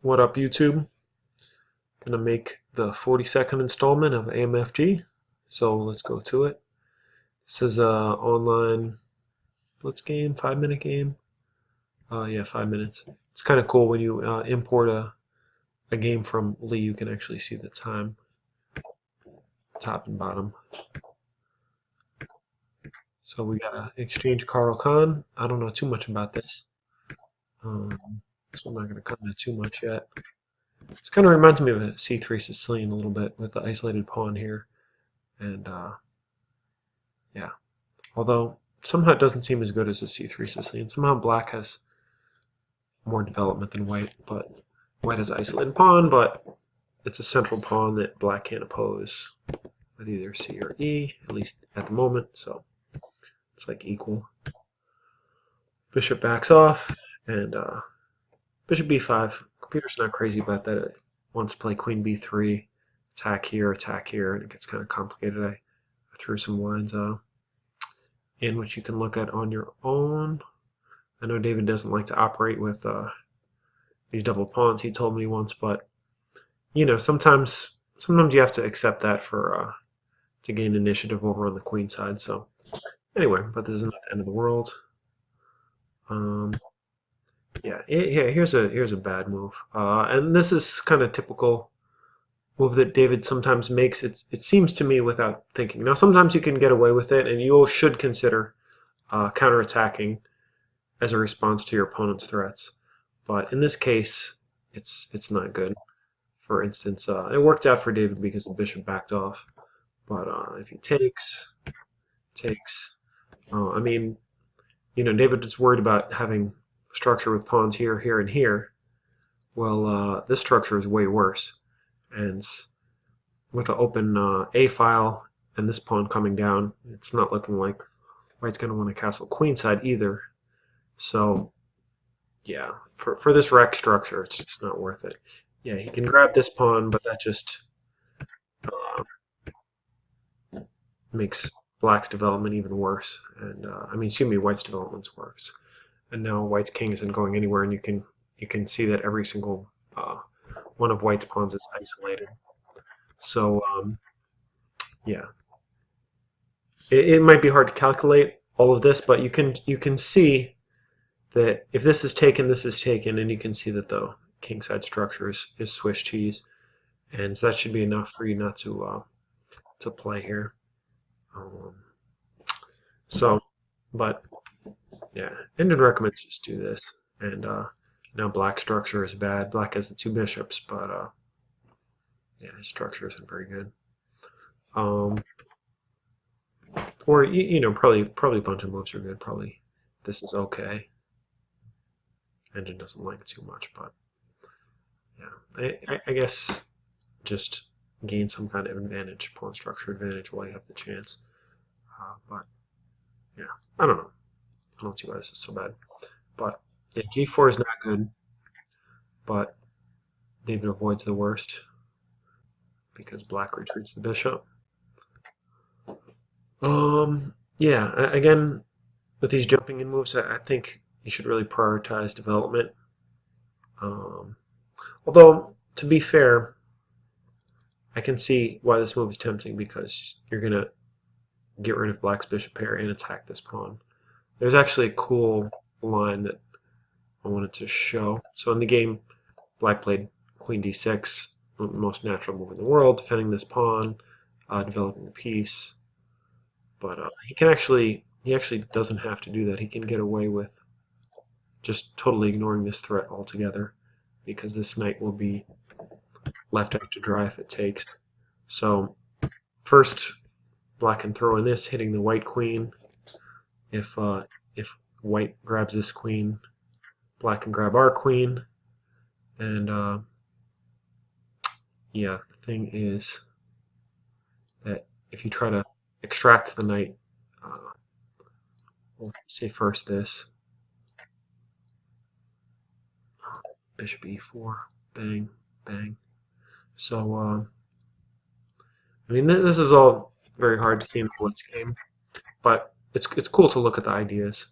What up, YouTube? Gonna make the 42nd installment of AMFG. So let's go to it. This is a online blitz game, 5-minute game. Yeah, 5 minutes. It's kind of cool when you import a game from Lee. You can actually see the time, top and bottom. So we gotta exchange Caro Kahn. I don't know too much about this, so I'm not gonna come into too much yet. It's kind of reminds me of a C3 Sicilian a little bit with the isolated pawn here, and yeah. Although somehow it doesn't seem as good as a C3 Sicilian. Somehow black has more development than white, but white has isolated pawn, but it's a central pawn that black can't oppose with either C or E, at least at the moment, so it's like equal. Bishop backs off, and bishop b5. Computer's not crazy about that. It wants to play queen b3, attack here, and it gets kind of complicated. I threw some lines in which you can look at on your own. I know David doesn't like to operate with these double pawns, he told me once, but you know, sometimes you have to accept that for to gain initiative over on the queen side. So anyway, but this is not the end of the world. Yeah, here's a bad move, and this is kind of typical move that David sometimes makes. It seems to me without thinking. Now sometimes you can get away with it, and you should consider counterattacking as a response to your opponent's threats. But in this case, it's not good. For instance, it worked out for David because the bishop backed off. But if he takes, I mean, you know, David is worried about having structure with pawns here, here, and here. Well, this structure is way worse. And with an open A file and this pawn coming down, it's not looking like white's going to want to castle queenside either. So, yeah, for this wreck structure, it's just not worth it. Yeah, he can grab this pawn, but that just makes black's development even worse. And I mean, excuse me, white's development's worse. And now white's king isn't going anywhere, and you can see that every single one of white's pawns is isolated. So yeah, it might be hard to calculate all of this, but you can see that if this is taken, and you can see that the kingside structure is Swiss cheese, and so that should be enough for you not to play here. So, but yeah, Indian recommends just do this. And now black structure is bad. Black has the two bishops, but yeah, his structure isn't very good. Or you know, probably a bunch of moves are good. Probably this is okay. Engine doesn't like it too much, but yeah, I guess just gain some kind of advantage, pawn structure advantage while you have the chance. But yeah, I don't know. I don't see why this is so bad. But yeah, g4 is not good, but David avoids the worst because black retreats the bishop. Yeah, again, with these jumping in moves, I think you should really prioritize development. Although, to be fair, I can see why this move is tempting because you're going to get rid of black's bishop pair and attack this pawn. There's actually a cool line that I wanted to show. So in the game, black played queen d6, the most natural move in the world, defending this pawn, developing the piece. But he actually doesn't have to do that. He can get away with just totally ignoring this threat altogether because this knight will be left out to dry if it takes. So first, black can throw in this, hitting the white queen. If white grabs this queen, black can grab our queen. And yeah, the thing is that if you try to extract the knight, we'll say first this. Bishop e4, bang, bang. So, I mean, this is all very hard to see in a blitz game, but it's cool to look at the ideas.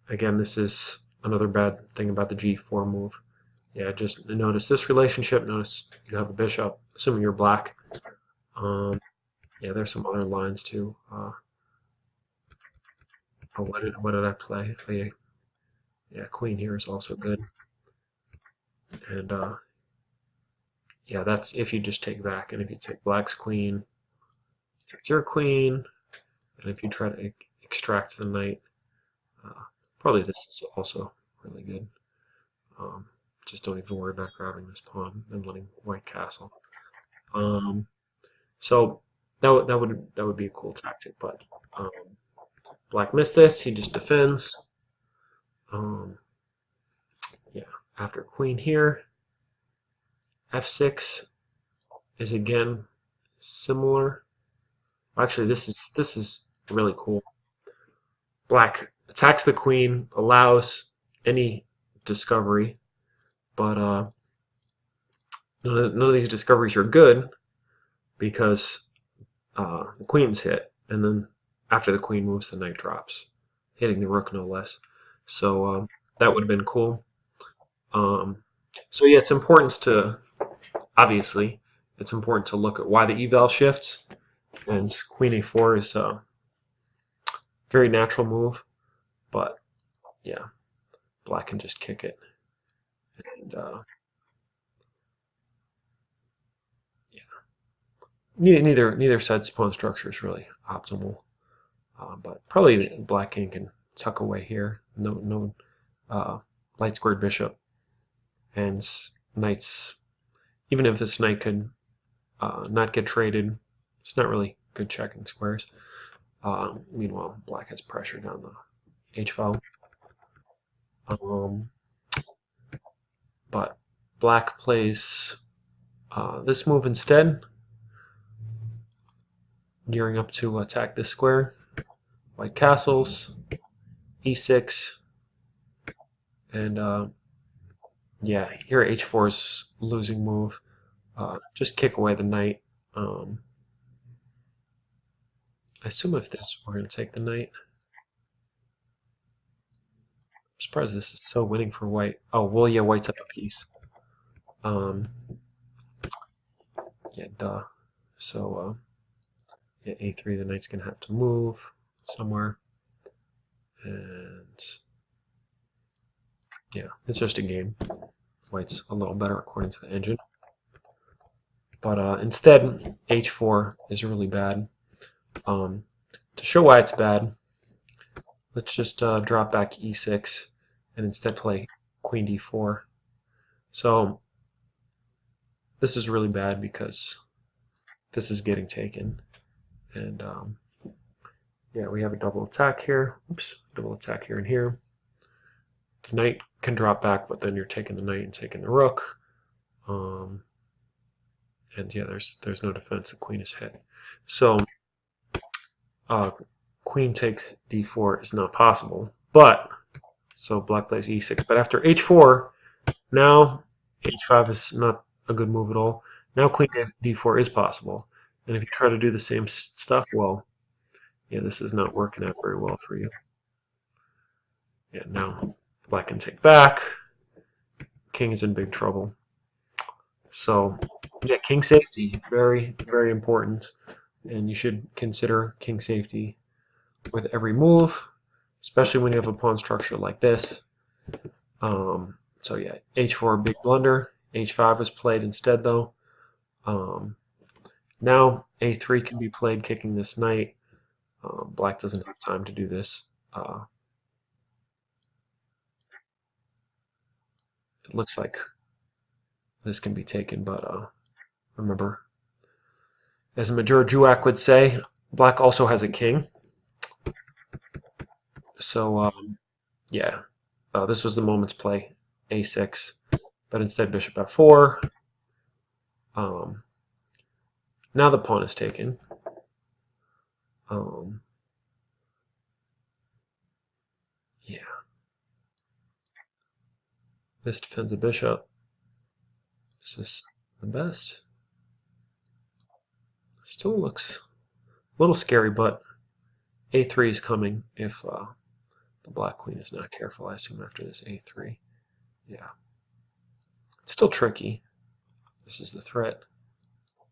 Again, this is another bad thing about the g4 move yeah, just notice this relationship. Notice you have a bishop, assuming you're black. Um, yeah, there's some other lines too. Oh, what did I play? Oh, yeah, yeah, queen here is also good. And yeah, that's if you just take back. And if you take black's queen, take your queen. And if you try to extract the knight, uh, probably this is also really good. Um, just don't even worry about grabbing this pawn and letting white castle. Um, so that would be a cool tactic, but um, black missed this. He just defends. Um, yeah, after queen here, f6 is again similar. Actually, this is really cool. Black attacks the queen, allows any discovery, but none of these discoveries are good because the queen's hit, and then after the queen moves, the knight drops, hitting the rook no less. So that would have been cool. Um, so yeah, it's important to obviously it's important to look at why the eval shifts, and queen a4 is a very natural move, but yeah, black can just kick it, and yeah, neither side's pawn structure is really optimal, but probably black king can tuck away here. No light squared bishop, and knights. Even if this knight could not get traded, it's not really good checking squares. Meanwhile, black has pressure down the h file. Um, but black plays this move instead, gearing up to attack this square. White castles, e6, and yeah, here h4 is losing move. Just kick away the knight. I assume if this, we're going to take the knight. I'm surprised this is so winning for white. Oh, well, yeah, white's up a piece. Um, yeah, duh. So, yeah, a3, the knight's going to have to move somewhere. And, yeah, it's just a game. White's a little better according to the engine. But instead, h4 is really bad. To show why it's bad, let's just drop back e6 and instead play queen d4. So this is really bad because this is getting taken. And yeah, we have a double attack here. Oops, double attack here and here. The knight can drop back, but then you're taking the knight and taking the rook. And yeah, there's no defense. The queen is hit. So uh, queen takes d4 is not possible. But so black plays e6. But after h4, now h5 is not a good move at all. Now queen d4 is possible. And if you try to do the same stuff, well, yeah, this is not working out very well for you. Yeah, now black can take back. King is in big trouble. So yeah, king safety, very, very important. And you should consider king safety with every move, especially when you have a pawn structure like this. So yeah, h4, big blunder. h5 was played instead though. Now a3 can be played kicking this knight. Black doesn't have time to do this. It looks like this can be taken, but remember, as Major Juak would say, black also has a king. So yeah, this was the moment's play, a6, but instead bishop f4. Now the pawn is taken. Yeah, this defends a bishop. This is the best. Still looks a little scary, but a3 is coming if the black queen is not careful, I assume, after this a3. Yeah. It's still tricky. This is the threat,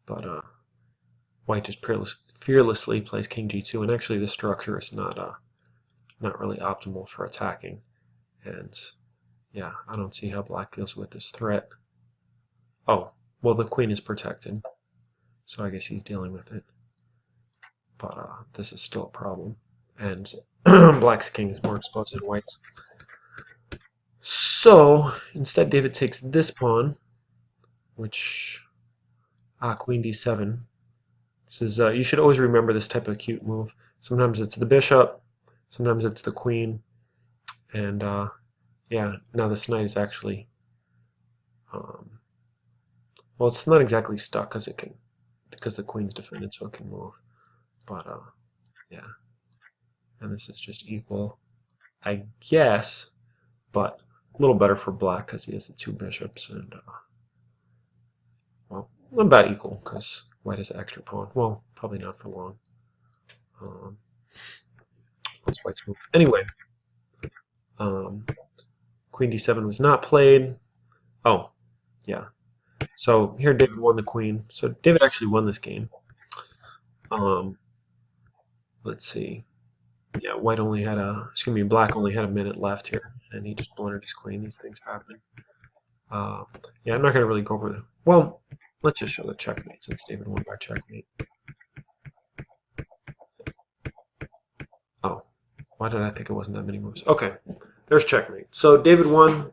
but white just fearlessly plays king g2, and actually this structure is not really optimal for attacking. And yeah, I don't see how black deals with this threat. Oh, well, the queen is protected, so I guess he's dealing with it. But this is still a problem, and black's king is more exposed than white's. So instead, David takes this pawn, which queen d7. This is you should always remember this type of cute move. Sometimes it's the bishop, sometimes it's the queen, and yeah, now this knight is actually well, it's not exactly stuck because the queen's defended, so it can move. But yeah, and this is just equal, I guess, but a little better for black because he has the two bishops, and well, about equal because white has an extra pawn. Well, probably not for long. Once white's move. Anyway, queen d7 was not played. Oh, yeah. So here David won the queen. So David actually won this game. Let's see. Yeah, black only had a minute left here, and he just blundered his queen. These things happen. Yeah, I'm not going to really go over the. Well, let's just show the checkmate since David won by checkmate. Oh, why did I think it wasn't that many moves? Okay, there's checkmate. So David won.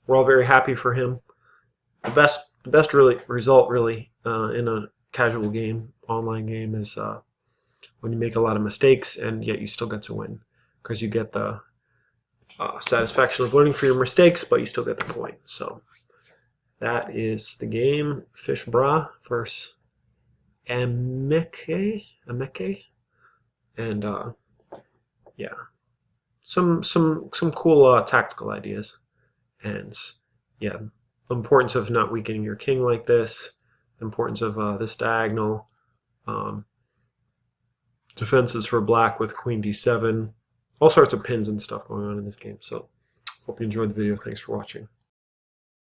We're all very happy for him. The best result really in a casual game, online game, is when you make a lot of mistakes and yet you still get to win, because you get the satisfaction of learning from your mistakes, but you still get the point. So that is the game. Fish Bra versus AMFG, and yeah, some cool tactical ideas, and yeah, the importance of not weakening your king like this, the importance of this diagonal, defenses for black with queen d7, all sorts of pins and stuff going on in this game. So hope you enjoyed the video. Thanks for watching.